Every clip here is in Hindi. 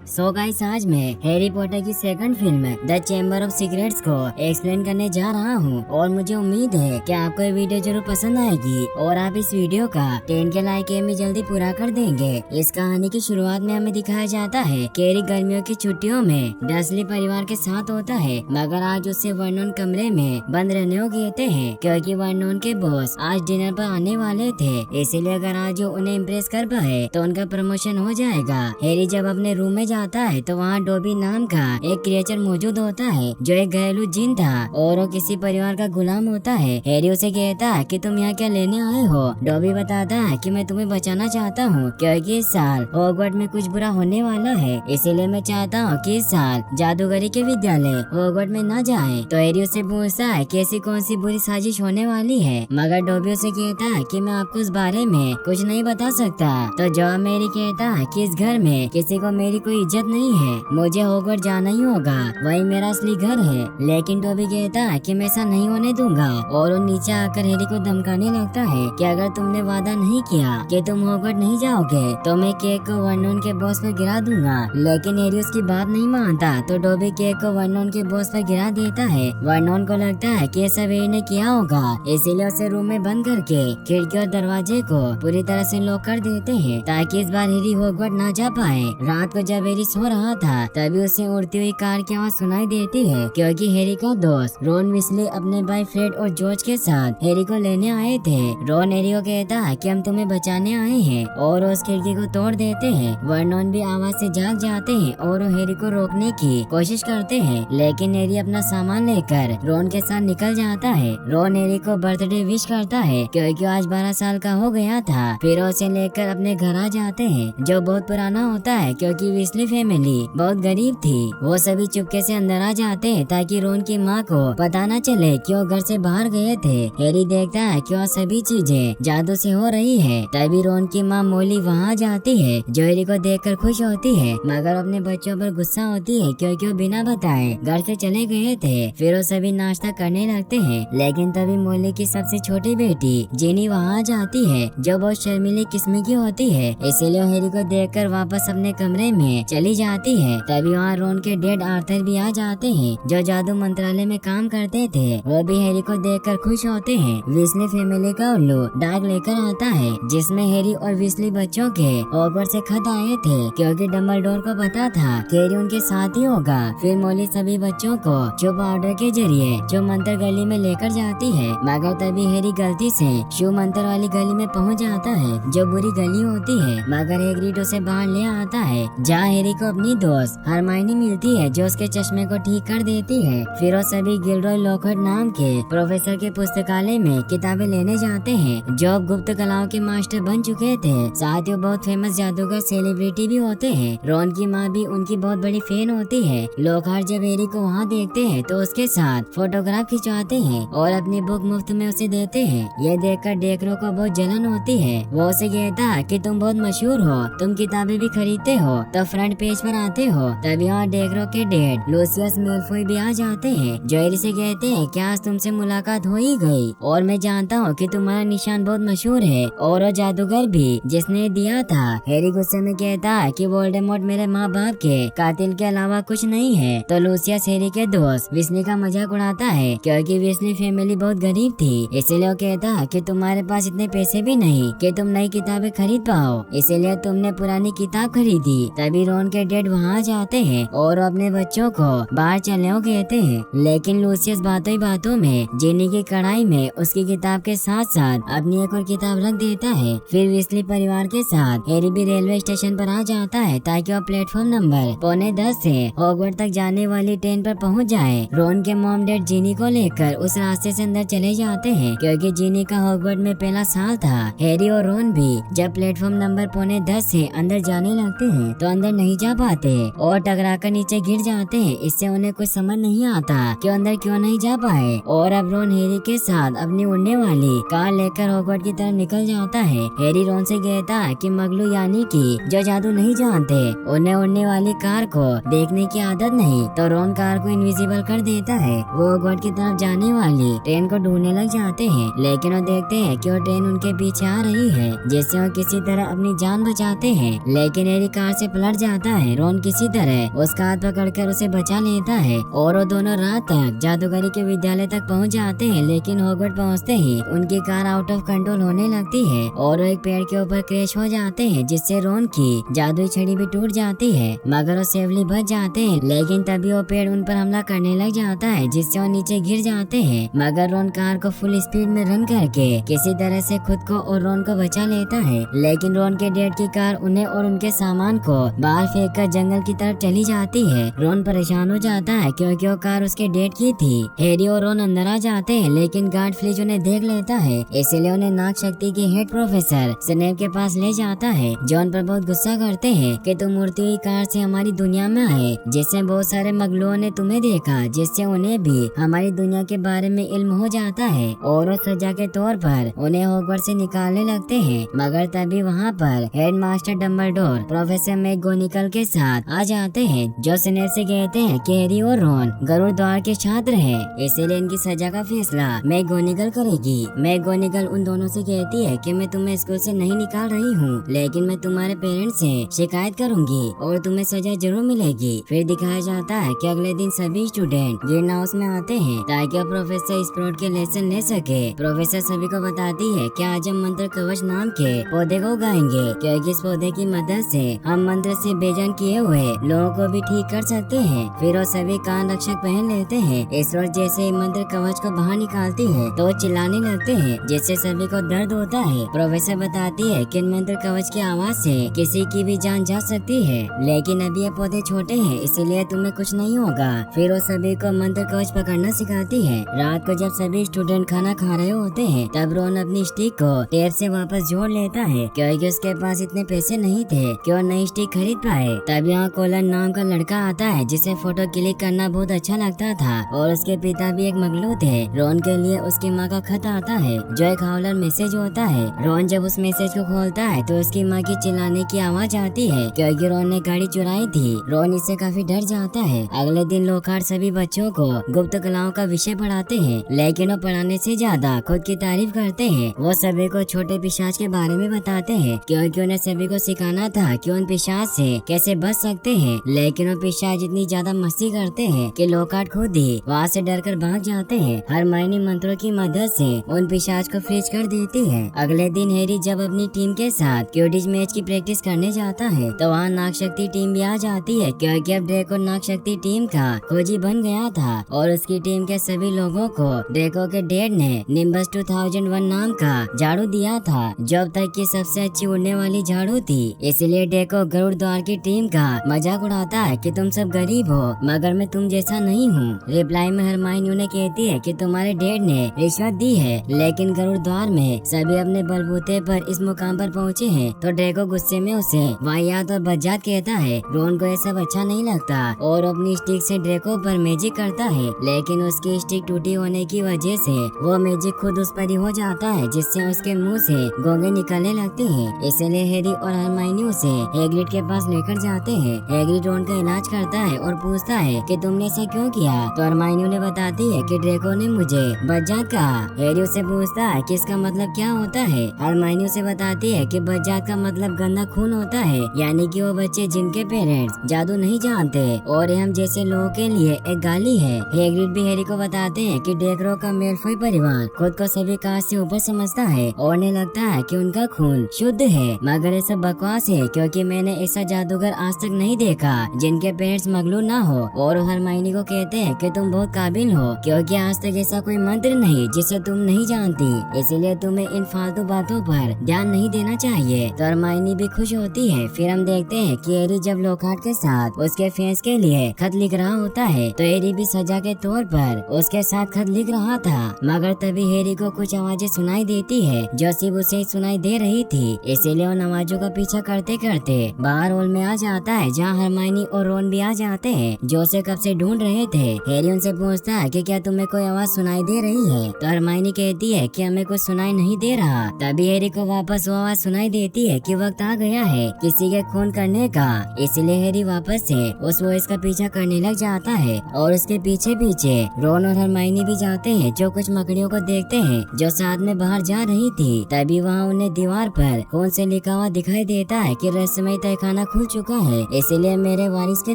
सो गाइस, आज मैं हैरी पॉटर की second film the chamber of secrets को एक्सप्लेन करने जा रहा हूँ और मुझे उम्मीद है कि आपको ये वीडियो जरूर पसंद आएगी और आप इस वीडियो का 10 के लाइक भी जल्दी पूरा कर देंगे। इस कहानी की शुरुआत में हमें दिखाया जाता है कि हैरी गर्मियों की छुट्टियों में डर्सली परिवार के साथ होता है, मगर आज उससे वर्नोन कमरे में बंद रहने को कहते हैं क्योंकि वर्नोन के बॉस आज डिनर पर आने वाले थे। इसीलिए अगर आज वो उन्हें इम्प्रेस कर पाए तो उनका प्रमोशन हो जाएगा। हैरी जब अपने रूम में जाता है तो वहाँ डोबी नाम का एक क्रिएचर मौजूद होता है जो एक घरेलू जिन था और वो किसी परिवार का गुलाम होता है। हैरी उसे कहता है कि तुम यहाँ क्या लेने आए हो। डोबी बताता है कि मैं तुम्हें बचाना चाहता हूँ क्योंकि इस साल हॉगवर्ट्स में कुछ बुरा होने वाला है, इसीलिए मैं चाहता हूँ कि इस साल जादूगरी के विद्यालय हॉगवर्ट्स में न जाए। तो हैरी उससे पूछता है कि ऐसी कौन सी बुरी साजिश होने वाली है, मगर डोबी उसे कहता है कि मैं आपको उस बारे में कुछ नहीं बता सकता। तो जवाब में हैरी कहता है कि इस घर में किसी को मेरी कोई इज्जत नहीं है, मुझे हॉगवर्ट्स जाना ही होगा, वही मेरा असली घर है। लेकिन टोबी कहता है कि मैं ऐसा नहीं होने दूंगा और वो नीचे आकर हैरी को धमकाने लगता है कि अगर तुमने वादा नहीं किया कि तुम हॉगवर्ट्स नहीं जाओगे तो मैं केक को वर्नोन के बॉस पर गिरा दूंगा। लेकिन हैरी उसकी बात नहीं मानता तो टोबी केक को वर्नोन के बॉस पर गिरा देता है। वर्नोन को लगता है कि सब हैरी ने किया होगा, इसीलिए उसे रूम में बंद करके खिड़की और दरवाजे को पूरी तरह से लॉक कर देते हैं ताकि इस बार हैरी हॉगवर्ट्स ना जा पाए। रात को जब हैरी सो रहा था तभी उसे उड़ती हुई कार की आवाज सुनाई देती है क्योंकि हैरी का दोस्त रॉन विस्ली अपने भाई फ्रेड और जॉर्ज के साथ हैरी को लेने आए थे। रॉन हैरी को कहता है कि हम तुम्हें बचाने आए हैं और उस खिड़की को तोड़ देते हैं। वर्नोन भी आवाज से जाग जाते हैं और वो हैरी को रोकने की कोशिश करते हैं, लेकिन हैरी अपना सामान लेकर रॉन के साथ निकल जाता है। रॉन हैरी को बर्थडे विश करता है क्योंकि आज 12 साल का हो गया था। फिर उसे लेकर अपने घर आ जाते हैं जो बहुत पुराना होता है क्योंकि विस्ली फैमिली बहुत गरीब थी। वो सभी चुपके से अंदर आ जाते हैं ताकि रॉन की माँ को पता न चले कि वो घर से बाहर गए थे। हैरी देखता है कि वह सभी चीजें जादू से हो रही है। तभी रॉन की माँ मोली वहाँ जाती है जो हैरी को देखकर खुश होती है, मगर अपने बच्चों पर गुस्सा होती है क्योंकि वो बिना बताए घर से चले गए थे। फिर वो सभी नाश्ता करने लगते हैं, लेकिन तभी मोली की सबसे छोटी बेटी जेनी वहाँ जाती है जो बहुत शर्मीली किस्म की होती है, इसीलिए हैरी को देखकर वापस अपने कमरे में चली जाती है। तभी वहाँ रॉन के डैड आर्थर भी आ जाते हैं जो जादू मंत्रालय में काम करते थे। वो भी हैरी को देखकर खुश होते हैं। विस्ली फैमिली का उल्लू डाक लेकर आता है जिसमें हैरी और विस्ली बच्चों के हॉगवर्ट्स से खत आए थे क्योंकि डंबलडोर को पता था कि हैरी उनके साथ ही होगा। फिर मोली सभी बच्चों को शुभ ऑर्डर के जरिए जो मंत्र गली में लेकर जाती है, मगर तभी हैरी गलती से शुभ मंत्र वाली गली में पहुँच जाता है जो बुरी गली होती है, मगर हैग्रिड उसे बाहर ले आता है जहाँ हैरी को अपनी दोस्त हरमाइनी मिलती है जो उसके चश्मे को ठीक कर देती है। फिर वो सभी गिल्डरॉय लॉकहार्ट नाम के प्रोफेसर के पुस्तकालय में किताबें लेने जाते हैं जो गुप्त कलाओं के मास्टर बन चुके थे। साथ ही बहुत फेमस जादूगर सेलिब्रिटी भी होते हैं। रॉन की माँ भी उनकी बहुत बड़ी फैन होती है। लॉकहार्ट जब हैरी को वहाँ देखते हैं तो उसके साथ फोटोग्राफ खिंचवाते हैं और अपनी बुक मुफ्त में उसे देते हैं। ये देखकर डेकरो को बहुत जलन होती है। वो उसे कहता है कि तुम बहुत मशहूर हो, तुम किताबें भी खरीदते हो तो फ्रंट पेज पर आते हो। तभी वहाँ डेकरो के डैड लूसियस मेलफॉय भी आ जाते हैं जो हैरी से कहते हैं कि आज तुमसे मुलाकात हो ही गई और मैं जानता हूँ कि तुम्हारा निशान बहुत मशहूर है और वो जादूगर भी जिसने दिया था। हैरी गुस्से में कहता है कि वोल्डेमॉर्ट मेरे माँ बाप के कातिल के अलावा कुछ नहीं है। तो लूसियस हैरी के दोस्त विस्ली का मजाक उड़ाता है क्योंकि विस्ली फैमिली बहुत गरीब थी, इसीलिए वो कहता है कि तुम्हारे पास इतने पैसे भी नहीं कि तुम नई किताबें खरीद पाओ, इसीलिए तुमने पुरानी किताब खरीदी। तभी रॉन के डैड वहाँ जाते हैं और अपने बच्चों को बाहर चलने को कहते हैं, लेकिन लूसियस बातों ही बातों में जेनी की कढ़ाई में उसकी किताब के साथ साथ अपनी एक और किताब रख देता है। फिर विस्ली परिवार के साथ हैरी भी रेलवे स्टेशन पर आ जाता है ताकि वो प्लेटफॉर्म नंबर 9:45 से हॉगवर्ट्स तक जाने वाली ट्रेन पर पहुंच जाए। रॉन के मॉम डैड जेनी को लेकर उस रास्ते से अंदर चले जाते हैं क्योंकि जेनी का हॉगवर्ट्स में पहला साल था। हैरी और रॉन भी जब प्लेटफॉर्म नंबर 9:45 से अंदर जाने लगते हैं तो अंदर नहीं जा पाते और टकरा कर नीचे गिर जाते हैं। इससे उन्हें कुछ समझ नहीं आता कि अंदर क्यों नहीं जा पाए और अब रॉन हैरी के साथ अपनी उड़ने वाली कार लेकर हॉगवर्ट्स की तरफ निकल जाता है। हैरी रॉन से कहता है कि मगलू यानी कि जो जादू नहीं जानते उन्हें उड़ने वाली कार को देखने की आदत नहीं, तो रॉन कार को इनविजिबल कर देता है। वो हॉगवर्ट्स की तरफ जाने वाली ट्रेन को ढूंढने लग जाते हैं, लेकिन वो देखते हैं कि वो ट्रेन उनके पीछे आ रही है जिससे वो किसी तरह अपनी जान बचाते हैं। लेकिन हैरी कार से पलट जाता जाता है। रॉन किसी तरह उसका हाथ पकड़कर उसे बचा लेता है और वो दोनों रात तक जादूगरी के विद्यालय तक पहुंच जाते हैं। लेकिन हॉगवर्ट्स पहुंचते ही उनकी कार आउट ऑफ कंट्रोल होने लगती है और वो एक पेड़ के ऊपर क्रैश हो जाते हैं, जिससे रॉन की जादुई छड़ी भी टूट जाती है, मगर वो सेफली बच जाते हैं। लेकिन तभी वो पेड़ उन पर हमला करने लग जाता है, जिससे वो नीचे गिर जाते हैं, मगर रॉन कार को फुल स्पीड में रन करके किसी तरह से खुद को और रॉन को बचा लेता है। लेकिन रॉन के डैड की कार उन्हें और उनके सामान को बाहर फेंककर जंगल की तरफ चली जाती है। रॉन परेशान हो जाता है क्योंकि वो कार उसके डैड की थी। हैरी और रॉन अंदर आ जाते हैं, लेकिन गार्ड फ्लिच उन्हें देख लेता है, इसलिए उन्हें नाग शक्ति के हेड प्रोफेसर स्नेप के पास ले जाता है, जो उन पर बहुत गुस्सा करते हैं कि तुम उड़ती हुई कार से हमारी दुनिया में आए, जिससे बहुत सारे मगलों ने तुम्हें देखा, जिससे उन्हें भी हमारी दुनिया के बारे में इल्म हो जाता है और वो सजा के तौर पर उन्हें हॉगवर्ट्स से निकालने लगते हैं। मगर तभी वहाँ पर head master Dumbledore professor McGonagall के साथ आ जाते हैं, जो स्नेप से कहते हैं कि हैरी और रॉन गरुड़ द्वार के छात्र हैं, इसीलिए इनकी सजा का फैसला मैगोनिकल करेगी। मैगोनिकल उन दोनों से कहती है कि मैं तुम्हें स्कूल से नहीं निकाल रही हूँ, लेकिन मैं तुम्हारे पेरेंट्स से शिकायत करूंगी और तुम्हें सजा जरूर मिलेगी। फिर दिखाया जाता है कि अगले दिन सभी स्टूडेंट ग्रीन हाउस में आते हैं ताकि वो प्रोफेसर स्प्राउट के लेसन ले सके। प्रोफेसर सभी को बताती है कि आज हम मंत्र कवच नाम के पौधे को उगाएंगे, क्योंकि इस पौधे की मदद से हम मंत्र से बेजान किए हुए लोगों को भी ठीक कर सकते हैं। फिर वो सभी कान रक्षक पहन लेते हैं। स्प्राउट जैसे ही मंत्र कवच को बाहर निकालती है तो चिल्लाने लगते हैं, जिससे सभी को दर्द होता है। प्रोफेसर बताती है कि मंत्र कवच की आवाज से किसी की भी जान जा सकती है, लेकिन अभी ये पौधे छोटे हैं, इसीलिए तुम्हें कुछ नहीं होगा। फिर वो सभी को मंत्र कवच पकड़ना सिखाती है। रात को जब सभी स्टूडेंट खाना खा रहे होते हैं, तब रॉन अपनी स्टिक को टेप से वापस जोड़ लेता है, क्योंकि उसके पास इतने पैसे नहीं थे कि वो नई स्टिक खरीद पाए। तब यहाँ कोलन नाम का लड़का आता है, जिसे फोटो क्लिक करना बहुत अच्छा लगता था और उसके पिता भी एक मगलू थे। रॉन के लिए उसकी माँ का खत आता है, जो एक हाउलर मैसेज होता है। रॉन जब उस मैसेज को खोलता है तो उसकी माँ की चिल्लाने की आवाज आती है, क्योंकि रॉन ने गाड़ी चुराई थी। रॉन इससे काफी डर जाता है। अगले दिन लोकार्ड सभी बच्चों को गुप्त कलाओं का विषय पढ़ाते हैं, लेकिन वो पढ़ाने से ज्यादा खुद की तारीफ करते हैं। वो सभी को छोटे पिशाच के बारे में बताते हैं, क्योंकि उन्हें सभी को सिखाना था कि उन पिशाच से कैसे बच सकते हैं। लेकिन वो पिशाच इतनी ज्यादा मस्ती करते हैं कि लोकार्ड खुद ही वहाँ से डरकर भाग जाते हैं। हरमाइनी मंत्रों की मदद से उन पिशाच को फ्रीज कर देती है। अगले दिन हैरी जब अपनी टीम के साथ क्विडिच मैच की प्रैक्टिस करने जाता है, तो वहाँ नाग शक्ति टीम भी आ जाती है, क्योंकि अब ड्रेको नाग शक्ति टीम का खोजी बन गया था और उसकी टीम के सभी लोगों को ड्रेको के डैड ने निम्बस 2001 नाम का झाड़ू दिया था, जो अब तक की सबसे अच्छी उड़ने वाली झाड़ू थी। इसलिए ड्रेको गरुड़ द्वार की टीम का मजाक उड़ाता है कि तुम सब गरीब हो, मगर मैं तुम जैसा नहीं हूँ। रिप्लाई में हरमाइनी उन्हें कहती है कि तुम्हारे डैड ने रिश्वत दी है, लेकिन गरुड़ द्वार में सभी अपने बलबूते पर इस मुकाम पर पहुँचे हैं। तो ड्रेको गुस्से में उसे वाहियात और बज्जात कहता है। रॉन को ये सब अच्छा नहीं लगता और अपनी स्टिक से ड्रेको पर मैजिक करता है, लेकिन उसकी स्टिक टूटी होने की वजह से वो मैजिक खुद उस पर ही हो जाता है, जिससे उसके मुंह से गोंगे निकलने लगते हैं। इसलिए हैरी और हरमाइनी उसे हैग्रिड के पास लेकर जाते हैं। हैग्रिड रॉन का इलाज करता है और पूछता है कि तुमने ऐसा क्यों किया। तो हरमाइनी उन्हें बताती है कि ड्रेको ने मुझे बज्जात कहा। हैरी उससे पूछता है कि इसका मतलब क्या होता है। हरमाइनी उसे बताती है कि बज्जात का मतलब गंदा खून होता है, यानी कि वो बच्चे जिनके पेरेंट्स जादू नहीं जानते और हम जैसे लोगों के लिए एक गाली है। हैग्रिड भी हैरी को बताते हैं कि ड्रेको का मेलफॉय परिवार खुद को सभी कास्ट से ऊपर समझता है और उन्हें लगता है कि उनका खून शुद्ध है, मगर ये सब बकवास है, क्योंकि मैंने ऐसा जादूगर आज तक नहीं देखा जिनके पेरेंट्स मगलू ना हो। और हरमाइनी को कहते हैं कि तुम बहुत काबिल हो, क्योंकि आज तक ऐसा कोई मंत्र नहीं जिसे तुम नहीं जानती, इसीलिए तुम्हें इन फालतू बातों पर ध्यान नहीं देना चाहिए। तो हरमाइनी भी खुश होती है। फिर हम देखते हैं कि हैरी जब लोकार्ड के साथ उसके फैंस के लिए खत लिख रहा होता है, तो हैरी भी सजा के तौर पर उसके साथ खत लिख रहा था, मगर तभी हैरी को कुछ आवाजें सुनाई देती है जो सिर्फ उसे सुनाई दे रही थी। इसीलिए उन आवाजों का पीछा करते करते बाहर हॉल में आ जाता है, जहाँ हरमाइनी और रॉन भी आ जाते हैं, जो उसे कब से ढूंढ रहे थे। हैरी उनसे पूछता है कि क्या तुम्हें कोई आवाज सुनाई दे रही है। तो हरमाइनी कहती है कि हमें कुछ सुनाई नहीं दे रहा। तभी हैरी को वापस वो आवाज सुनाई देती है कि वक्त आ गया है किसी के खून करने का। इसलिए हैरी वापस से उस वॉइस का पीछा करने लग जाता है और उसके पीछे पीछे रॉन और हरमाइनी भी जाते हैं, जो कुछ मकड़ियों को देखते हैं जो साथ में बाहर जा रही थी। तभी वहाँ उन्हें दीवार पर खून से लिखा हुआ दिखाई देता है कि रहस्यमय तहखाना खुल भूल चुका है, इसीलिए मेरे वारिस के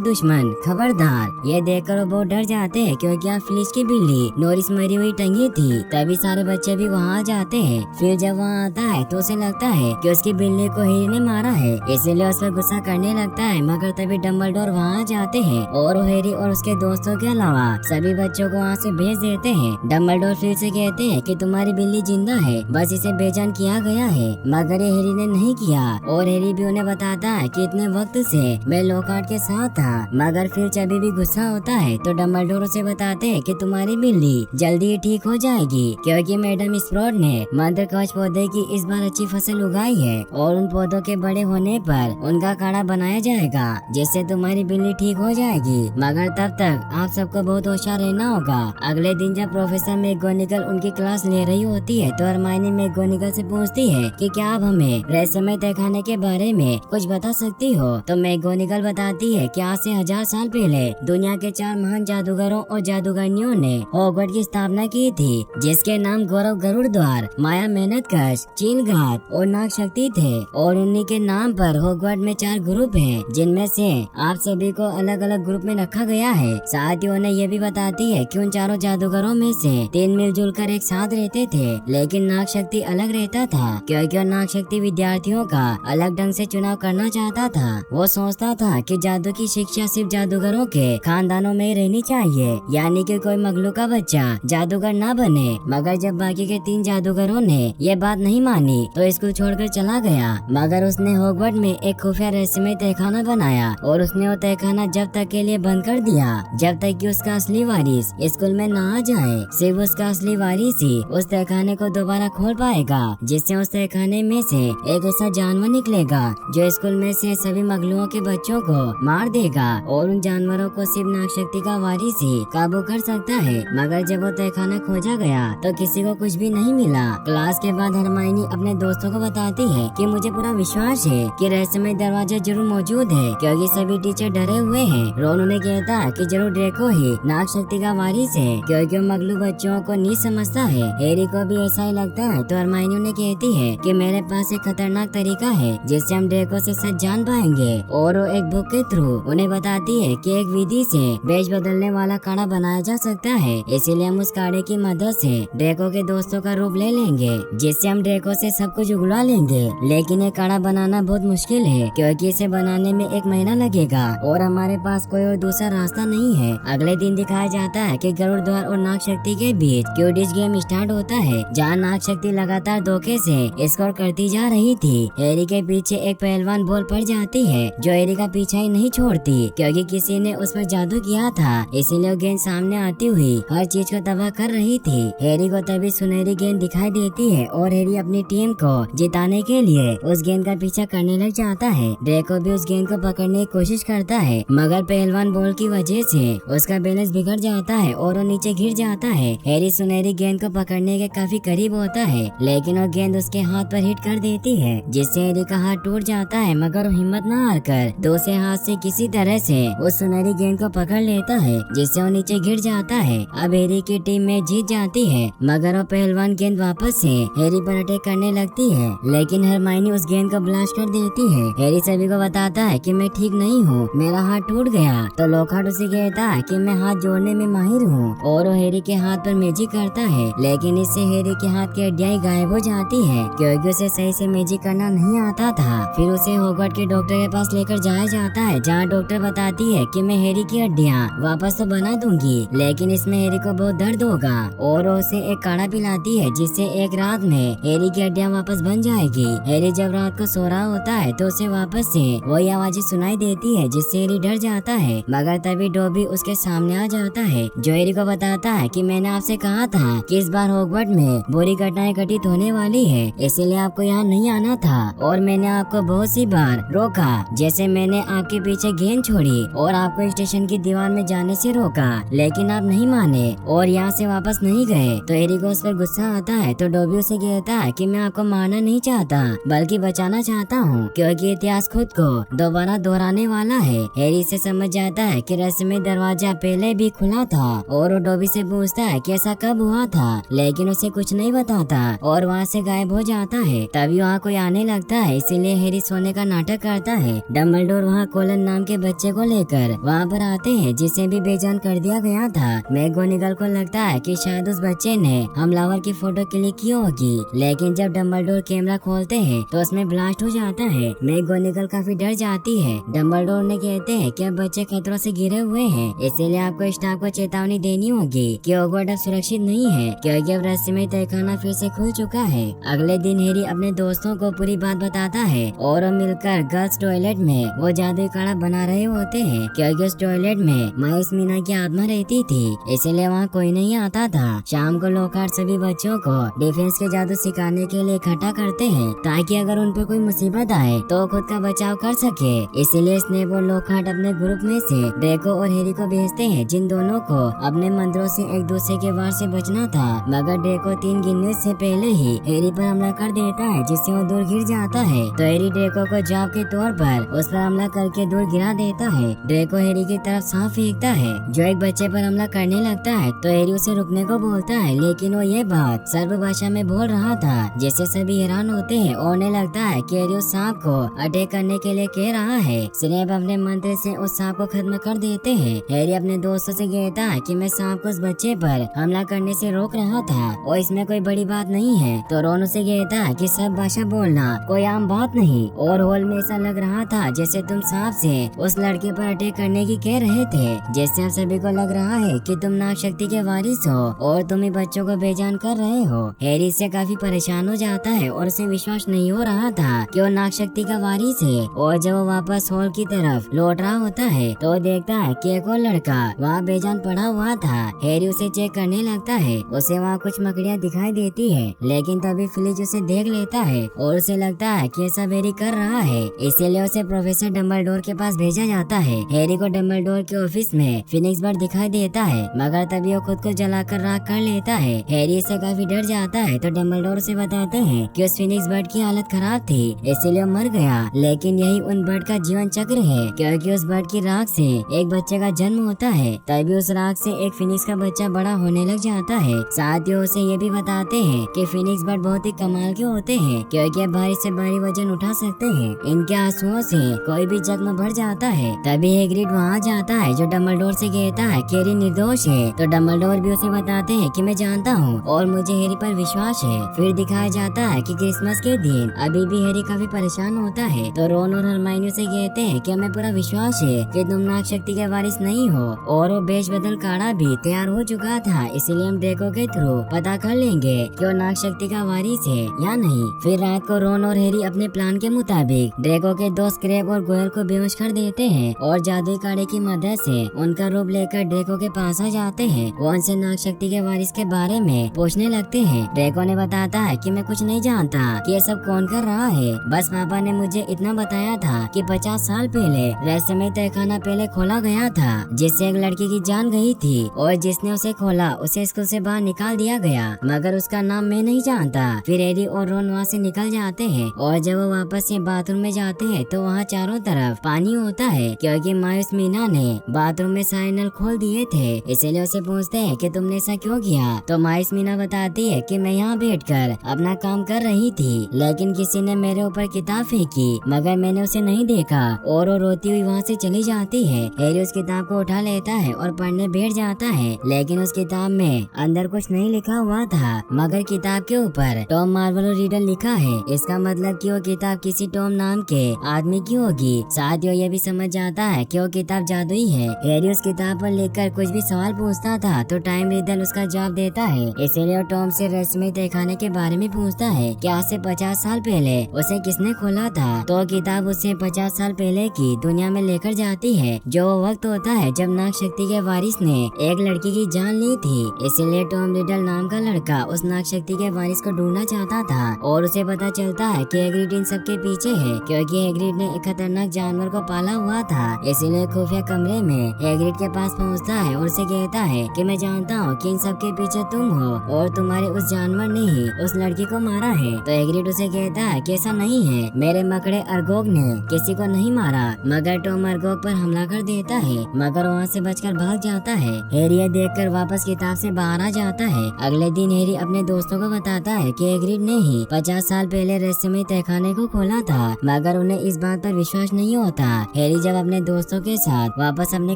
दुश्मन खबरदार। ये देखकर वो बहुत डर जाते हैं क्योंकि यहाँ फिलिस की बिल्ली नोरिस मरी हुई टंगी थी। तभी सारे बच्चे भी वहाँ आ जाते हैं। फिर जब वहाँ आता है तो उसे लगता है कि उसकी बिल्ली को हैरी ने मारा है, इसीलिए उस पर गुस्सा करने लगता है। मगर तभी डम्बलडोर वहाँ आ जाते हैं और वो हैरी और उसके दोस्तों के अलावा सभी बच्चों को वहाँ से भेज देते हैं। डम्बलडोर फिर से कहते हैं कि तुम्हारी बिल्ली जिंदा है, बस इसे बेजान किया गया है। मगर ये हैरी ने नहीं किया और हैरी भी उन्हें बताता है कि इतने वक्त से मैं लॉकहार्ट के साथ था। मगर फिर जब भी गुस्सा होता है तो डम्बलडोर उसे बताते हैं कि तुम्हारी बिल्ली जल्दी ही ठीक हो जाएगी क्योंकि मैडम स्प्रॉट ने मंत्र कवच पौधे की इस बार अच्छी फसल उगाई है और उन पौधों के बड़े होने पर उनका काढ़ा बनाया जाएगा जिससे तुम्हारी बिल्ली ठीक हो जाएगी। मगर तब तक आप सबको बहुत होशियार रहना होगा। अगले दिन जब प्रोफेसर मैगोनिगल उनकी क्लास ले रही होती है तो हरमाइनी मैगोनिगल से पूछती है कि क्या आप हमें रहस्यमय तहखाने के बारे में कुछ बता सकती हो। तो मैगोनिगल बताती है कि आज से 1000 साल पहले दुनिया के 4 महान जादूगरों और जादूगरनियों ने हॉगवर्ट्स की स्थापना की थी, जिसके नाम गौरव गरुड़ द्वार, माया मेहनतकश, चीलघात और नाग शक्ति थे। और उन्हीं के नाम पर हॉगवर्ट्स में 4 ग्रुप हैं, जिनमें से आप सभी को अलग अलग ग्रुप में रखा गया है। साथ ही उन्हें ये भी बताती है कि उन चारों जादूगरों में से 3 मिलजुल कर एक साथ रहते थे, लेकिन नाग शक्ति अलग रहता था क्योंकि नाग शक्ति विद्यार्थियों का अलग ढंग से चुनाव करना चाहता था। वो सोचता था कि जादू की शिक्षा सिर्फ जादूगरों के खानदानों में रहनी चाहिए, यानी कि कोई मगलू का बच्चा जादूगर ना बने। मगर जब बाकी के 3 जादूगरों ने ये बात नहीं मानी तो स्कूल छोड़कर चला गया। मगर उसने हॉगवर्ट्स में एक खुफिया रहस्यमय तहखाना बनाया और उसने वो तहखाना जब तक के लिए बंद कर दिया जब तक कि उसका असली वारिस स्कूल में ना आ जाए। सिर्फ उसका असली वारिस ही उस तहखाने को दोबारा खोल पाएगा, जिससे उस तहखाने में से एक ऐसा जानवर निकलेगा जो स्कूल में से सभी मगलुओं के बच्चों को मार देगा और उन जानवरों को सिर्फ नाग शक्ति का वारिस ही काबू कर सकता है। मगर जब वो तहखाना खोजा गया तो किसी को कुछ भी नहीं मिला। क्लास के बाद हरमाइनी अपने दोस्तों को बताती है कि मुझे पूरा विश्वास है कि रहस्यमय दरवाजा जरूर मौजूद है क्योंकि सभी टीचर डरे हुए हैं। रोन उन्हें कहता है कि जरूर ड्रेको ही नाग शक्ति का वारिस है क्योंकि वो मगलू बच्चों को नीच समझता है। हैरी को भी ऐसा ही लगता है तो हरमाइनी उन्हें कहती है कि मेरे पास एक खतरनाक तरीका है जिससे हम ड्रेको से सच जान पाएंगे। और वो एक बुक के थ्रू उन्हें बताती है कि एक विधि से वेश बदलने वाला काढ़ा बनाया जा सकता है, इसीलिए हम उस काढ़े की मदद से ड्रेको के दोस्तों का रूप ले लेंगे जिससे हम ड्रेको से सब कुछ उगला लेंगे। लेकिन ये काढ़ा बनाना बहुत मुश्किल है क्योंकि इसे बनाने में 1 महीना लगेगा और हमारे पास कोई और दूसरा रास्ता नहीं है। अगले दिन दिखाया जाता है कि गरुड़ द्वार और नाग शक्ति के बीच क्विडिच गेम स्टार्ट होता है, जहाँ नाग शक्ति लगातार धोखे से स्कोर करती जा रही थी। हैरी के पीछे एक पहलवान बॉल पड़ जाती है जो हैरी का पीछा ही नहीं छोड़ती क्योंकि किसी ने उस पर जादू किया था, इसीलिए गेंद सामने आती हुई हर चीज को तबाह कर रही थी। हैरी को तभी सुनहरी गेंद दिखाई देती है और हैरी अपनी टीम को जिताने के लिए उस गेंद का पीछा करने लग जाता है। ड्रेको भी उस गेंद को पकड़ने की कोशिश करता है मगर पहलवान बॉल की वजह से उसका बैलेंस बिगड़ जाता है और वो नीचे गिर जाता है। हैरी सुनहरी गेंद को पकड़ने के काफी करीब होता है लेकिन वो गेंद उसके हाथ पर हिट कर देती है जिससे हैरी का हाथ टूट जाता है, मगर वो हिम्मत न हारकर दूसरे हाथ से किसी तरह से उस सुनहरी गेंद को पकड़ लेता है जिससे वो नीचे गिर जाता है। अब हैरी की टीम में जीत जाती है मगर वो पहलवान गेंद वापस से हैरी पर अटैक करने लगती है, लेकिन हरमाइनी उस गेंद को ब्लास्ट कर देती है। हैरी सभी को बताता है कि मैं ठीक नहीं हूँ, मेरा हाथ टूट गया। तो लॉकहार्ट उसे कहता है कि मैं हाथ जोड़ने में माहिर हूँ और वो हैरी के हाथ पर मैजिक करता है, लेकिन इससे हैरी के हाथ की हड्डियां गायब हो जाती है क्योंकि उसे सही से मैजिक करना नहीं आता था। फिर उसे हॉगवर्ट्स के डॉक्टर के पास लेकर जाया जाता है जहाँ डॉक्टर बताती है कि मैं हैरी की हड्डियाँ वापस तो बना दूंगी लेकिन इसमें हैरी को बहुत दर्द होगा और उसे एक काढ़ा पिलाती है जिससे एक रात में हैरी की हड्डियाँ वापस बन जाएगी। हैरी जब रात को सो रहा होता है तो उसे वापस से वही आवाजें सुनाई देती है जिससे हैरी डर जाता है, मगर तभी डॉबी उसके सामने आ जाता है जो हैरी को बताता है कि मैंने आपसे कहा था कि इस बार हॉगवर्ट्स में बुरी घटनाएं घटित होने वाली है, इसलिए आपको यहाँ नहीं आना था और मैंने आपको बहुत सी बार रोका, जैसे मैंने आपके पीछे गेंद छोड़ी और आपको स्टेशन की दीवार में जाने से रोका, लेकिन आप नहीं माने और यहाँ से वापस नहीं गए। तो हैरी को उस पर गुस्सा आता है तो डॉबी उसे कहता है कि मैं आपको मारना नहीं चाहता बल्कि बचाना चाहता हूँ क्योंकि इतिहास खुद को दोबारा दोहराने वाला है। हैरी से समझ जाता है कि रहस्यमय दरवाजा पहले भी खुला था और वो डॉबी से पूछता है कि ऐसा कब हुआ था, लेकिन उसे कुछ नहीं बताता और वहाँ से गायब हो जाता है। तभी वहाँ कोई आने लगता है, इसीलिए हैरी सोने का नाटक करता है। डम्बलडोर वहाँ कोलन नाम के बच्चे को लेकर वहाँ पर आते हैं जिसे भी बेजान कर दिया गया था। मैगोनिगल को लगता है कि शायद उस बच्चे ने हमलावर की फोटो क्लिक की होगी, लेकिन जब डम्बलडोर कैमरा खोलते हैं तो उसमें ब्लास्ट हो जाता है। मैगोनिगल काफी डर जाती है। डम्बलडोर ने कहते हैं कि अब बच्चे खतरों से घिरे हुए हैं, इसीलिए आपको स्टाफ को चेतावनी देनी होगी कि हॉगवर्ड अब सुरक्षित नहीं है, क्योंकि अब रहस्यमय तहखाना फिर से खुल चुका है। अगले दिन हैरी अपने दोस्तों को पूरी बात बताता है और वो मिलकर गर्ल्स टॉयलेट में वो जादुई काढ़ा बना रहे होते हैं, क्योंकि उस टॉयलेट में माइस मीना की आत्मा रहती थी, इसलिए वहाँ कोई नहीं आता था। शाम को लॉकहार्ट सभी बच्चों को डिफेंस के जादू सिखाने के लिए इकट्ठा करते हैं ताकि अगर उन पर कोई मुसीबत आए तो खुद का बचाव कर सके। इसीलिए स्नेप और लॉकहार्ट अपने ग्रुप में से ड्रेको और हैरी को भेजते हैं, जिन दोनों को अपने मंत्रों से एक दूसरे के वार से बचना था। मगर ड्रेको 3 गिनने से पहले ही हैरी पर हमला कर देता है, जिससे वो दूर गिर जाता है। तो हैरी ड्रेको को जवाब के तौर पर उस पर हमला करके दूर गिरा देता है। ड्रेको हैरी की तरफ सांप फेंकता है जो एक बच्चे पर हमला करने लगता है, तो हैरी उसे रुकने को बोलता है, लेकिन वो ये बात सर्व भाषा में बोल रहा था, जिससे सभी हैरान होते हैं और उन्हें लगता है कि हैरी उस सांप को अटैक करने के लिए कह रहा है। स्नेप अपने मंत्र से उस सांप को खत्म कर देते हैं। हैरी अपने दोस्तों से कहता है कि मैं सांप को उस बच्चे पर हमला करने से रोक रहा था और इसमें कोई बड़ी बात नहीं है। तो रोन उसे कहता है कि सब भाषा बोलना कोई आम बात नहीं, और हॉल में ऐसा लग रहा था जैसे तुम सांप से उस लड़के पर अटैक करने की कह रहे थे, जैसे अब सभी को लग रहा है कि तुम नाग शक्ति के वारिस हो और तुम ही बच्चों को बेजान कर रहे हो। हैरी इससे काफी परेशान हो जाता है और उसे विश्वास नहीं हो रहा था कि वो नाग शक्ति का वारिस है। और जब वो वापस हॉल की तरफ लौट रहा होता है तो वो देखता है कि एक और लड़का वहाँ बेजान पड़ा हुआ था। हैरी उसे चेक करने लगता है, उसे वहाँ कुछ मकड़ियाँ दिखाई देती है, लेकिन तभी फिलिज उसे देख लेता है और उसे लगता है कि ऐसा हैरी कर रहा है, इसीलिए उसे प्रोफेसर डम्बलडोर के पास भेजा जाता है। हैरी को डम्बलडोर के ऑफिस में फिनिक्स बर्ड दिखाई देता है, मगर तभी वो खुद को जलाकर राख कर लेता है। हैरी इससे काफी डर जाता है, तो डम्बलडोर से बताते हैं कि उस फिनिक्स बर्ड की हालत खराब थी, इसीलिए मर गया, लेकिन यही उन बर्ड का जीवन चक्र है, क्योंकि उस बर्ड की राख से एक बच्चे का जन्म होता है, तभी उस राख से एक फिनिक्स का बच्चा बड़ा होने लग जाता है। साथ ही उसे ये भी बताते हैं कि फिनिक्स बर्ड बहुत ही कमाल के होते हैं, क्योंकि भारी से भारी वजन उठा सकते हैं। इनके आंसुओं से कोई भी जख्म भर जाता है। तभी हैग्रिड वहाँ जाता है, जो डम्बलडोर से कहता है कि हैरी निर्दोष है, तो डम्बलडोर भी उसे बताते हैं कि मैं जानता हूँ और मुझे हैरी पर विश्वास है। फिर दिखाया जाता है कि क्रिसमस के दिन अभी भी हैरी काफी परेशान होता है, तो रोन और हरमाइनी से कहते हैं कि हमें पूरा विश्वास है कि तुम नाग शक्ति के वारिस नहीं हो, और वो बेश बदल काढ़ा भी तैयार हो चुका था, इसलिए हम ड्रेको के थ्रू पता कर लेंगे कि वो नाग शक्ति का वारिस है या नहीं। फिर रात को रोन और हैरी अपने प्लान के मुताबिक ड्रेको के दोस्त क्रैब और गोयल को बेहोश कर देते हैं और जादुई काढ़े की मदद से उनका रूप लेकर ड्रेको के पास आ जाते हैं। वो उनसे नाग शक्ति के वारिस के बारे में पूछने लगते हैं। ड्रेको ने बताता है कि मैं कुछ नहीं जानता कि ये सब कौन कर रहा है, बस पापा ने मुझे इतना बताया था कि 50 साल पहले रहस्यमय तहखाना पहले खोला गया था, जिससे एक लड़की की जान गई थी, और जिसने उसे खोला उसे स्कूल से बाहर निकाल दिया गया, मगर उसका नाम मैं नहीं जानता। फिर हैरी और रोन वहाँ से निकल जाते हैं, और जब वो वापस से बाथरूम में जाते हैं तो वहाँ चारों तरफ पानी होता है, क्योंकि मायूस मीना ने बाथरूम में सारे नल खोल दिए थे। इसलिए उसे पूछते हैं कि तुमने ऐसा क्यों किया, तो मायूस मीना बताती है कि मैं यहाँ बैठकर अपना काम कर रही थी, लेकिन किसी ने मेरे ऊपर किताब फेंकी, मगर मैंने उसे नहीं देखा, और वो रोती हुई वहाँ से चली जाती है। हैरी उस किताब को उठा लेता है और पढ़ने बैठ जाता है, लेकिन उस किताब में अंदर कुछ नहीं लिखा हुआ था, मगर किताब के ऊपर टॉम मार्वल रीडर लिखा है। इसका मतलब कि वो किताब किसी टॉम नाम के आदमी की होगी। साथ ही ये भी समझ जाता है कि वो किताब जादुई है। हैरी उस किताब पर लेकर कुछ भी सवाल पूछता था तो टाइम रीडर उसका जवाब देता है, इसलिए वो टॉम से रहस्यमय तहखाने के बारे में पूछता है कि आज से 50 साल पहले उसे किसने खोला था। तो किताब उसे 50 साल पहले की दुनिया में लेकर जाती है, जो वो वक्त होता है जब नाग शक्ति के वारिस ने एक लड़की की जान ली थी। इसीलिए टॉम रिडल नाम का लड़का उस नाग शक्ति के वारिस को ढूंढना चाहता था, और उसे पता चलता है कि हैग्रिड इन सबके पीछे है, क्योंकि हैग्रिड ने एक खतरनाक जानवर को पाला हुआ था। इसीलिए खुफिया कमरे में हैग्रिड के पास पहुंचता है और उसे कहता है कि मैं जानता हूँ कि इन सबके पीछे तुम हो, और तुम्हारे उस जानवर ने ही उस लड़की को मारा है। तो हैग्रिड उसे कहता है कि ऐसा नहीं है, मेरे मकड़े अर्गोग ने किसी को नहीं मारा, मगर टॉम अर्गोग पर हमला कर देता है, मगर वहाँ से बचकर भाग जाता है। हैरी यह देखकर वापस किताब से बाहर आ जाता है। अगले दिन हैरी अपने दोस्तों को बताता है कि हैग्रिड ने ही 50 साल पहले रहस्यमय तहखाने को खोला था, मगर उन्हें इस बात पर विश्वास नहीं होता। हैरी जब अपने दोस्तों के साथ वापस अपने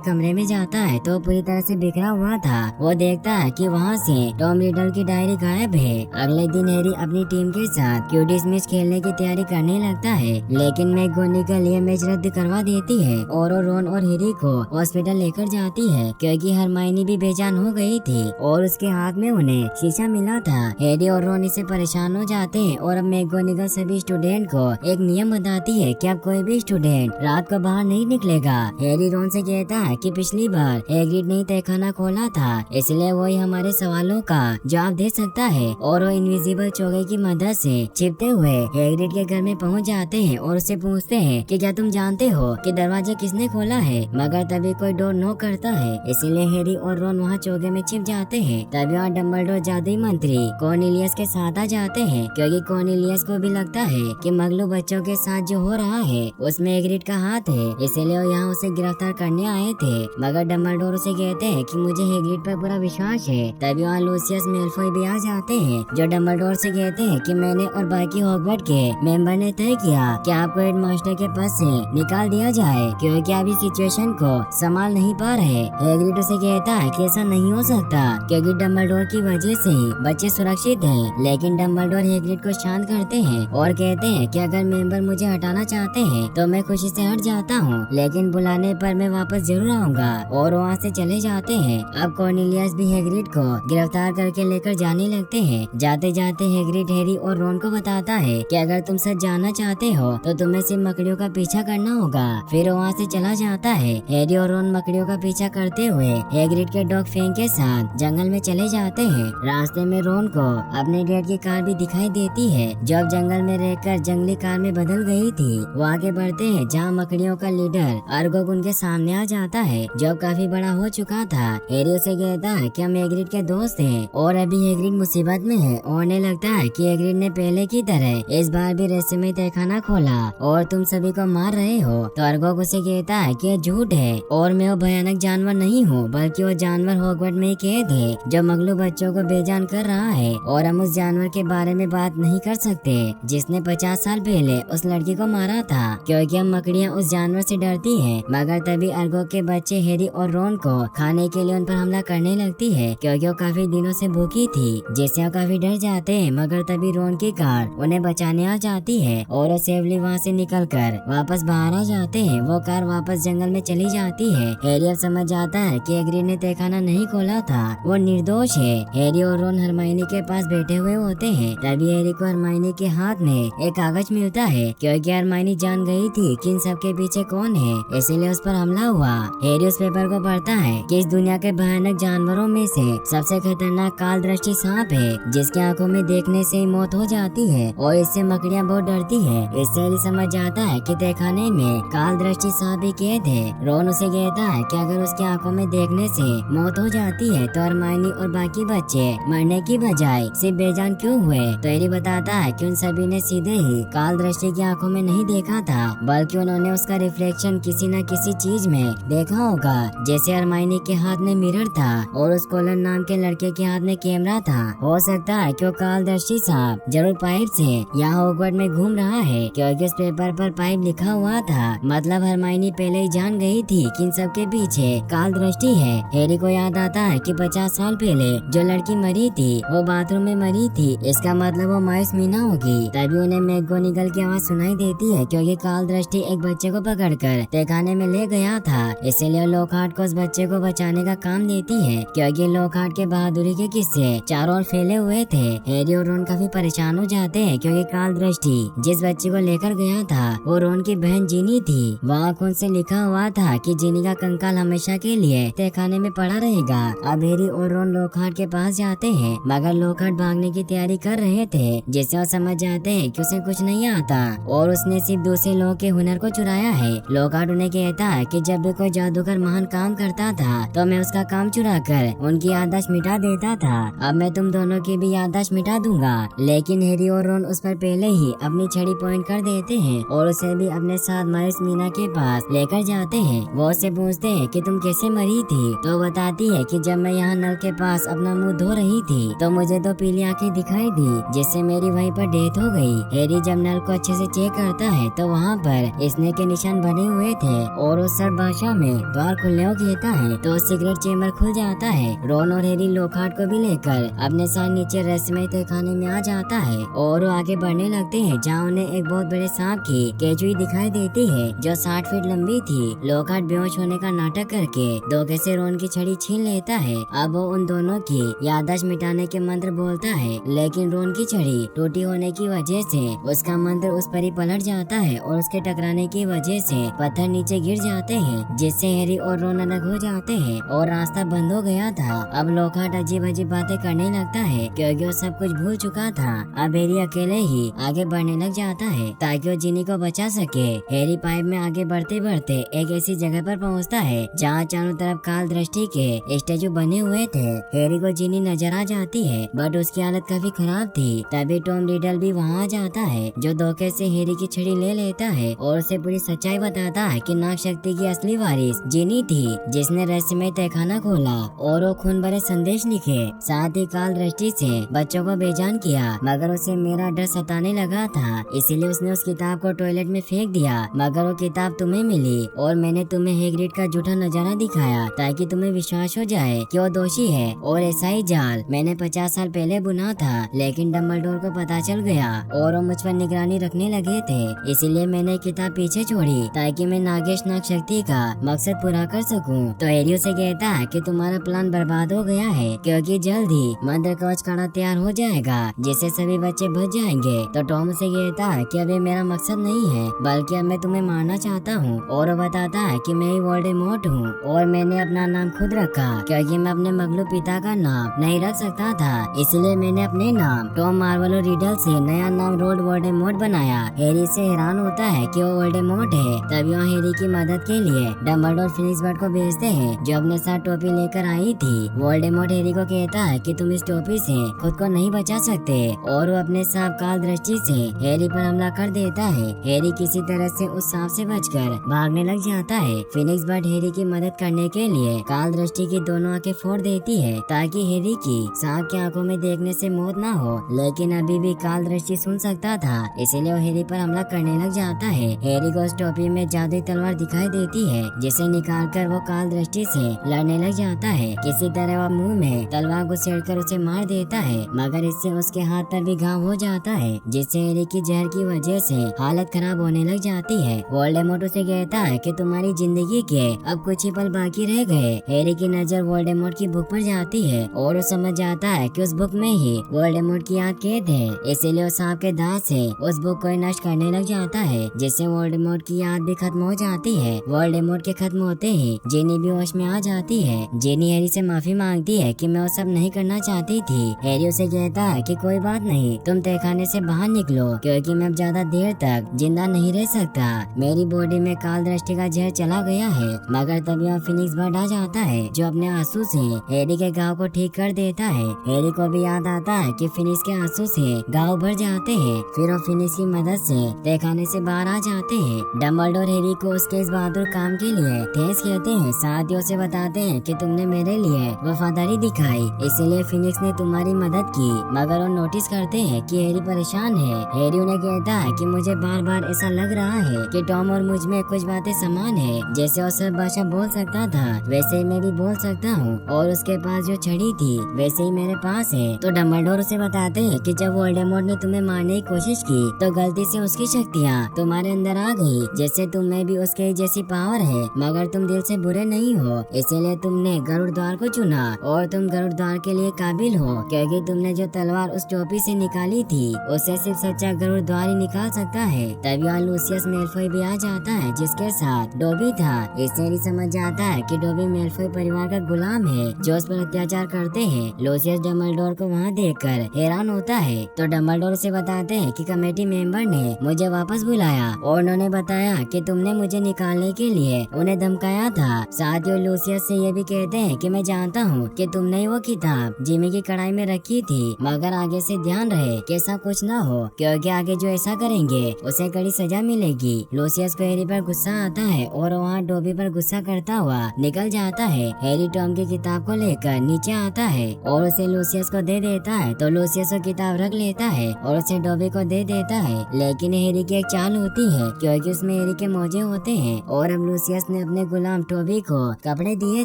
कमरे में जाता है तो पूरी तरह से बिखरा हुआ था। वो देखता है कि वहाँ से टॉम रिडल की डायरी गायब है। अगले दिन हैरी अपनी टीम के साथ क्यूडिस मैच खेलने की तैयारी करने लगता है, लेकिन मैगोनिगल ये मैच रद्द करवा देती है और रोन और हैरी को हॉस्पिटल लेकर जाती है क्योंकि हरमाइनी भी बेजान हो गई थी और उसके हाथ में उन्हें शीशा मिला था। हैरी और रोन इससे परेशान हो जाते हैं और अब मैगोनिगल सभी स्टूडेंट को एक नियम बताती है कि अब कोई भी स्टूडेंट रात को बाहर नहीं निकलेगा। हैरी रोन से कहता है कि पिछली बार हैग्रिड ने तहखाना खोला था, इसलिए वही हमारे सवालों का जवाब दे सकता है और वो इनविजिबल चौके की मदद से छिपते हुए हैग्रिड के घर में पहुंच जाते हैं और उससे पूछते हैं कि क्या तुम जानते हो कि दरवाजा किसने खोला है। मगर तभी कोई डोर नॉक करता है, इसीलिए हैरी और रोन वहाँ चौके में छिप जाते हैं। तभी वहाँ डम्बलडोर जादुई मंत्री कॉर्नेलियस के साथ आ जाते हैं क्योंकि कॉर्नेलियस को भी लगता है कि मगलू बच्चों के साथ जो हो रहा है उसमें हैग्रिड का हाथ है, इसलिए वो यहाँ उसे गिरफ्तार करने आए थे। मगर डम्बलडोर उसे कहते हैं कि मुझे हैग्रिड पर पूरा विश्वास है। तभी वहाँ लूसियस मेलफॉय भी आ जाते हैं जो डम्बलडोर से कहते हैं कि मैंने और बाकी हॉगवर्ट्स के मेंबर ने तय किया कि आपको हेडमास्टर के पद से निकाल दिया जाए क्योंकि आप इस सिचुएशन को संभाल नहीं पा रहे। हैग्रिड उसे कहता है कि ऐसा नहीं हो सकता क्योंकि डम्बलडोर की वजह से बच्चे सुरक्षित हैं। लेकिन डम्बलडोर हैग्रिड को शांत करते हैं और कहते हैं कि अगर मेंबर मुझे हटाना चाहते हैं तो मैं खुशी से हट जाता हूँ, लेकिन बुलाने पर मैं वापस जरूर आऊंगा। और वहाँ से चले जाते हैं। अब कॉर्नेलियस भी हैग्रिड को गिरफ्तार करके लेकर जाने लगते हैं। जाते जाते हैग्रिड हैरी और रोन को बताता है कि अगर तुम सच जानना चाहते हो तो तुम्हें सिर्फ मकड़ियों का पीछा करना होगा। फिर वहाँ से चला जाता है। हैरी और रोन मकड़ियों का पीछा करते हुए हैग्रिड के डॉग फैंग के साथ जंगल में चले जाते हैं। रास्ते में रोन को अपने डैड की कार भी दिखाई देती है जो अब जंगल में रहकर जंगली कार में बदल गई थी। वो आगे बढ़ते हैं जहाँ मकड़ियों का लीडर अर्गोग उनके सामने आ जाता है जो अब काफी बड़ा हो चुका था। हैरी उसे कहता है कि हम हैग्रिड के दोस्त हैं और अभी हैग्रिड मुसीबत में है। और उन्हें लगता है कि हैग्रिड ने पहले की तरह इस बार भी रहस्यमय तहखाना खोला और तुम सभी को मार रहे हो। तो अर्गोग उसे कहता है कि झूठ है और मैं वो भयानक जानवर नहीं हूँ, बल्कि वो जानवर हॉगवर्ट्स में कैद है जो मगलू बच्चों को बेजान कर रहा है। और हम उस जानवर के बारे में बात नहीं कर सकते जिसने 50 साल पहले उस लड़की को मारा था क्योंकि हम मकड़ियाँ उस जानवर से डरती हैं। मगर तभी अर्गोग के बच्चे हैरी और रोन को खाने के लिए उन पर हमला करने लगती है क्योंकि वो काफी दिनों से भूखी थी, जिससे वो काफी डर जाते हैं। मगर तभी रोन की कार उन्हें बचाने आ जाती है और वो सेफली वहाँ से निकलकर वापस बाहर आ जाते हैं। वो कार वापस जंगल में चली जाती है। हैरी अब समझ जाता है कि हैग्रिड ने तहखाना नहीं खोला था, वो निर्दोष है। हैरी और रोन हरमाइनी के पास बैठे हुए होते हैं। तभी हैरी को हरमाइनी के हाथ में एक कागज मिलता है क्योंकि हरमाइनी जान गई थी कि इन सब के पीछे कौन है, इसीलिए उस पर हमला हुआ। हैरी उस पेपर को पढ़ता है कि इस दुनिया के भयानक जानवरों में से सबसे खतरनाक काल दृष्टि सांप है जिसकी आंखों में देखने से ही मौत हो जाती है और इससे मकड़ियाँ बहुत डरती है। इससे हैरी समझ जाता है कि तहखाने में काल दृष्टि सांप ही कैद है। रोन उसे कहता है कि अगर उसकी आंखों में देखने से मौत हो जाती है तो हरमाइनी और बाकी बच्चे मरने की बजाय सिर्फ बेजान क्यों हुए। तो हैरी बताता है कि उन सभी ने सीधे ही काल दृष्टि की आंखों में नहीं देखा था, बल्कि उन्होंने उसका रिफ्लेक्शन किसी न किसी चीज में देखा होगा। जैसे हरमाइनी के हाथ में मिरर था और उस कोलन नाम के लड़के के हाथ में कैमरा था। हो सकता है कि वो काल दृष्टि सांप जरूर पाइप से यहाँ हॉगवर्ट्स में घूम रहा है क्योंकि उस पेपर पर पाइप लिखा हुआ था। मतलब हरमाइनी पहले ही जान गई थी कि इन सब के पीछे काल दृष्टि है। हैरी को याद आता है कि 50 साल पहले जो लड़की मरी थी वो बाथरूम में मरी थी, इसका मतलब वो मायूस मीना होगी। तभी उन्हें मैगोनिगल की आवाज सुनाई देती है क्योंकि काल दृष्टि एक बच्चे को पकड़कर तहखाने में ले गया था, इसीलिए लॉकहार्ट को उस बच्चे को बचाने का काम देती है क्योंकि लॉकहार्ट के बहादुरी के किस्से चारों ओर फैले हुए थे। हैरी और रोन काफी परेशान हो जाते हैं क्योंकि काल दृष्टि जिस बच्चे को लेकर गया था वो रोन की बहन जिनी थी। वहाँ खून से लिखा हुआ था कि जिनी का कंकाल हमेशा के लिए तहखाने में पड़ा रहेगा। अब हैरी और रोन लॉकहार्ट के पास जाते हैं मगर लॉकहार्ट भागने की तैयारी कर रहे थे, जिससे वो समझ जाते हैं कि उसे कुछ नहीं आता और उसने सिर्फ दूसरे लोगों के हुनर को चुराया है। लॉकहार्ट उन्हें कहता है कि जब भी कोई जादूगर महान काम करता था तो मैं उसका काम चुरा कर उनकी याददाश्त मिटा देता था। अब मैं तुम दोनों की भी याददाश्त मिटा दूंगा। लेकिन हैरी और रोन उस पर पहले ही अपनी छड़ी पॉइंट कर देते हैं और उसे भी अपने साथ मायूस मीना के पास लेकर जाते हैं। वो उससे पूछते हैं कि तुम कैसे मरी थी, तो बताती है कि जब मैं यहाँ नल के पास अपना मुंह धो रही थी तो मुझे 2 पीली आंखें दिखाई दी, जिससे मेरी वहीं पर डेथ हो गई। हैरी जब नल को अच्छे से चेक करता है तो वहाँ पर स्नेक के निशान बने हुए थे और उस सर्प भाषा में द्वार खुलने को कहता है तो सीक्रेट चेम्बर खुल जाता है। रॉन और हैरी लॉकहार्ट को भी लेकर अपने साथ नीचे रहस्यमय तहखाने में आ जाता है और वो आगे बढ़ने लगते हैं, जहाँ उन्हें एक बहुत बड़े सांप की केंचुई दिखाई देती है जो 60 फीट लंबी थी। लॉकहार्ट बेहोश होने का नाटक करके धोखे से रॉन की छड़ी छीन लेता है। अब वो उन दोनों की याददाश्त मिटाने के मंत्र बोलता है, लेकिन रॉन की छड़ी टूटी होने की वजह से उसका मंत्र उस पर ही पलट जाता है और उसके टकराने की वजह से पत्थर नीचे गिर जाते हैं, जिससे हैरी और रॉन अलग हो जाते हैं और रास्ता बंद हो गया था। अब लॉकहार्ट अजीब अजीब बातें करने लगता है क्योंकि वो सब कुछ भूल चुका था। अब हैरी अकेले ही आगे बढ़ने लग जाता है ताकि वो जिनी को बचा सके। हैरी पाइप में आगे बढ़ते बढ़ते एक ऐसी जगह पर पहुंचता है जहां चारों तरफ काल दृष्टि के स्टैचू बने हुए थे। हैरी को जिनी नजर आ जाती है बट उसकी हालत काफी खराब थी। तभी टॉम रिडल भी वहां आ जाता है जो धोखे से हैरी की छड़ी ले लेता है और उसे पूरी सच्चाई बताता है कि नाग शक्ति की असली वारिस जिनी थी, जिसने रहस्यमय तहखाना खोला और वो खून भरे संदेश लिखे, साथ ही काल दृष्टि से बच्चों को बेजान किया। मगर उसे मेरा डर सताने लगा था, इसीलिए उसने उस किताब को टॉयलेट में फेंक दिया। मगर वो किताब तुम्हें मिली और मैंने तुम्हें हैग्रिड का झूठा नजारा दिखाया ताकि तुम्हें विश्वास हो जाए कि वो दोषी है। और ऐसा ही जाल मैंने 50 साल पहले बुना था, लेकिन डम्बलडोर को पता चल गया और वो मुझ पर निगरानी रखने लगे थे। इसीलिए मैंने किताब पीछे छोड़ी ताकि मैं नागेश नाग शक्ति का मकसद पूरा कर सकूं। तो हैरी से कहता है कि तुम्हारा प्लान बर्बाद हो गया है क्योंकि जल्द ही मंत्र कवच कड़ा तैयार हो जाएगा जिससे सभी बच्चे बच जाएंगे। तो टॉम से कहता है कि अब ये मेरा मकसद नहीं है बल्कि अब मैं तुम्हें मारना चाहता हूँ। और वो बताता है कि मैं ही वोल्डेमॉर्ट हूँ और मैंने अपना नाम खुद रखा क्योंकि मैं अपने मगलू पिता का नाम नहीं रख सकता था, इसलिए मैंने अपने नाम टॉम मार्वलो रिडल से नया नाम रोड वोल्डेमॉर्ट बनाया। हैरी से हैरान होता है कि वो वोल्डेमॉर्ट है। तभी वो हैरी की मदद के लिए डम्बलडोर फिनिक्स बर्ड को भेजते हैं जो अपने साथ टोपी लेकर आई थी। वोल्डेमॉर्ट हैरी को कहता है कि तुम इस टोपी से खुद को नहीं बचा सकते और वो अपने सांप काल दृष्टि से हैरी पर हमला कर देता है। हैरी किसी तरह से उस सांप से बचकर भागने लग जाता है। फिनिक्स बर्ड हैरी की मदद करने के लिए काल दृष्टि की दोनों आंखें फोड़ देती है ताकि हैरी की सांप की आंखों में देखने से मौत ना हो, लेकिन अभी भी काल दृष्टि सुन सकता था, इसीलिए वो हैरी पर हमला करने लग जाता है। हैरी को उस टोपी में जादुई तलवार दिखाई देती है जिसे निकालकर वो काल दृष्टि से लड़ने लग जाता है। किसी तरह वो मुंह में तलवार घुसेड़कर उसे मार देता है, मगर इससे उसके हाथ पर भी घाव हो जाता है जिससे हैरी की जहर की वजह से हालत खराब होने लग जाती है। वोल्डेमॉर्ट उसे कहता है कि तुम्हारी जिंदगी के अब कुछ ही पल बाकी रह गए। हैरी की नजर वोल्डेमॉर्ट की बुक पर जाती है और वो समझ जाता है कि उस बुक में ही वोल्डेमॉर्ट की याद कैद है, इसीलिए उस सांप के दांत से उस बुक को नष्ट करने लग जाता है जिससे वोल्डेमॉर्ट की याद भी खत्म हो जाती है। वोल्डेमॉर्ट के खत्म होते ही जिनी भी होश में आ जाती है। जिनी हैरी से माफी मांगती है कि मैं वो सब नहीं करना चाहती थी। हैरी उसे कहता है कि कोई बात नहीं, तुम तहखाने से बाहर निकलो क्योंकि मैं अब ज्यादा देर तक जिंदा नहीं रह सकता। मेरी बॉडी में काल दृष्टि का जहर चला गया है। मगर तभी वहाँ फिनिक्स बर्ड आ जाता है जो अपने आंसू से हैरी के घाव को ठीक कर देता है। हैरी को भी याद आता है कि फिनिक्स के आंसू से घाव भर जाते हैं। फिर वो फिनिक्स की मदद से तहखाने से बाहर आ जाते हैं। डम्बलडोर हैरी को उसके इस बहादुर काम के लिए थैंक्स कहते हैं, साथ ही उसे बताते हैं कि तुमने मेरे लिए वफादारी दिखाई, इसीलिए फिनिक्स ने तुम्हारी मदद की। मगर वो नोटिस करते हैं कि हैरी परेशान है। हैरी उन्हें कहता है कि मुझे बार बार ऐसा लग रहा है कि टॉम और मुझ में कुछ बातें समान है। जैसे वो सब भाषा बोल सकता था वैसे ही मैं भी बोल सकता हूँ और उसके पास जो छड़ी थी वैसे ही मेरे पास है। तो डम्बलडोर उसे बताते हैं कि जब वोल्डेमॉर्ट ने तुम्हें मारने की कोशिश की तो गलती से उसकी शक्तियाँ तुम्हारे अंदर आ गई, जैसे तुम में भी उसके जैसी पावर है। मगर तुम दिल से बुरे नहीं हो, इसीलिए तुमने गरुड़ द्वार को चुना और तुम गरुड़ द्वार के लिए काबिल हो क्योंकि तुमने जो तलवार उस टोपी से निकाली थी उसे सिर्फ सच्चा गरुड़ द्वार ही निकाल सकता है। तभी वहाँ लूसियस मेलफॉय भी आ जाता है जिसके साथ डोबी था। इससे हैरी समझ जाता है कि डोबी मेलफॉय परिवार का गुलाम है जो उस पर अत्याचार करते हैं। लूसियस डम्बलडोर को वहाँ देखकर हैरान होता है तो डम्बलडोर से बताते हैं कि कमेटी मेंबर ने मुझे वापस बुलाया और उन्होंने बताया कि तुमने मुझे निकालने के लिए उन्हें धमकाया था। साथ ही लूसियस से ये भी कहते हैं कि मैं जानता हूँ कि तुमने वो किताब जिमी की कढ़ाई में रखी थी, मगर आगे से ध्यान रहे कि ऐसा कुछ न हो क्योंकि आगे जो ऐसा करेंगे उसे कड़ी सजा मिलेगी। लूसियस को हैरी पर गुस्सा आता है और वहाँ डोबी पर गुस्सा करता हुआ निकल जाता है। हैरी टॉम की किताब को लेकर नीचे आता है और उसे लूसियस को दे देता है तो लूसियस वो किताब रख लेता है और उसे डोबी को दे देता है, लेकिन हैरी हैरी की एक चाल होती है क्योंकि उसमें हैरी के मौजे होते हैं और अब लूसियस ने अपने गुलाम टोबी को कपड़े दिए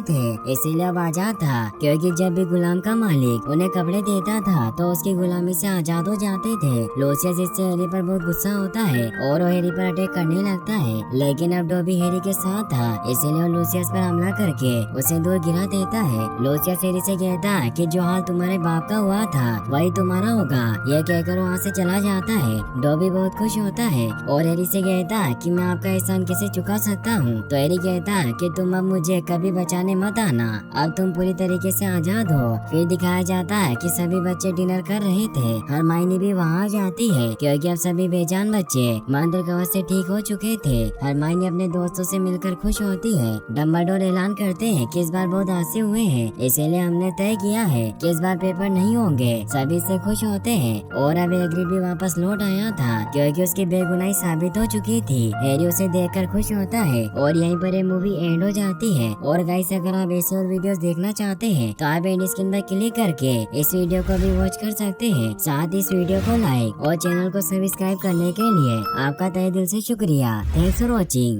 थे, इसीलिए अब आजाद था क्योंकि जब भी गुलाम का मालिक उन्हें कपड़े देता था तो उसकी गुलामी से आजाद हो जाते थे। लूसियस इससे हैरी पर बहुत गुस्सा होता है और वो हैरी पर अटैक करने लगता है, लेकिन अब टोबी हैरी के साथ था इसीलिए वो लूसियस पर हमला करके उसे दूर गिरा देता है। लूसियस हैरी से कहता है कि जो हाल तुम्हारे बाप का हुआ था वही तुम्हारा होगा, यह कहकर वहाँ से चला जाता है। टोबी बहुत खुश होता है और हैरी से कहता है कि मैं आपका एहसान कैसे चुका सकता हूँ। तो हैरी कहता है कि तुम अब मुझे कभी बचाने मत आना, अब तुम पूरी तरीके से आजाद हो। फिर दिखाया जाता है कि सभी बच्चे डिनर कर रहे थे, हरमाइनी भी वहाँ जाती है क्योंकि अब सभी बेजान बच्चे मंत्र कवच से ठीक हो चुके थे। हरमाइनी अपने दोस्तों से मिलकर खुश होती है। डम्बलडोर ऐलान करते हैं कि इस बार बहुत हादसे हुए हैं, इसीलिए हमने तय किया है कि इस बार पेपर नहीं होंगे। सभी से खुश होते हैं और अब हैग्रिड भी वापस लौट आया था क्योंकि उसकी बेगुनाही साबित हो चुकी थी। हैरी उसे देखकर खुश होता है और यहीं पर ये मूवी एंड हो जाती है। और गाइस अगर आप ऐसे और वीडियोस देखना चाहते हैं तो आप एंड स्क्रीन पर क्लिक करके इस वीडियो को भी वॉच कर सकते हैं। साथ ही इस वीडियो को लाइक और चैनल को सब्सक्राइब करने के लिए आपका तहे दिल से शुक्रिया। Thanks for watching.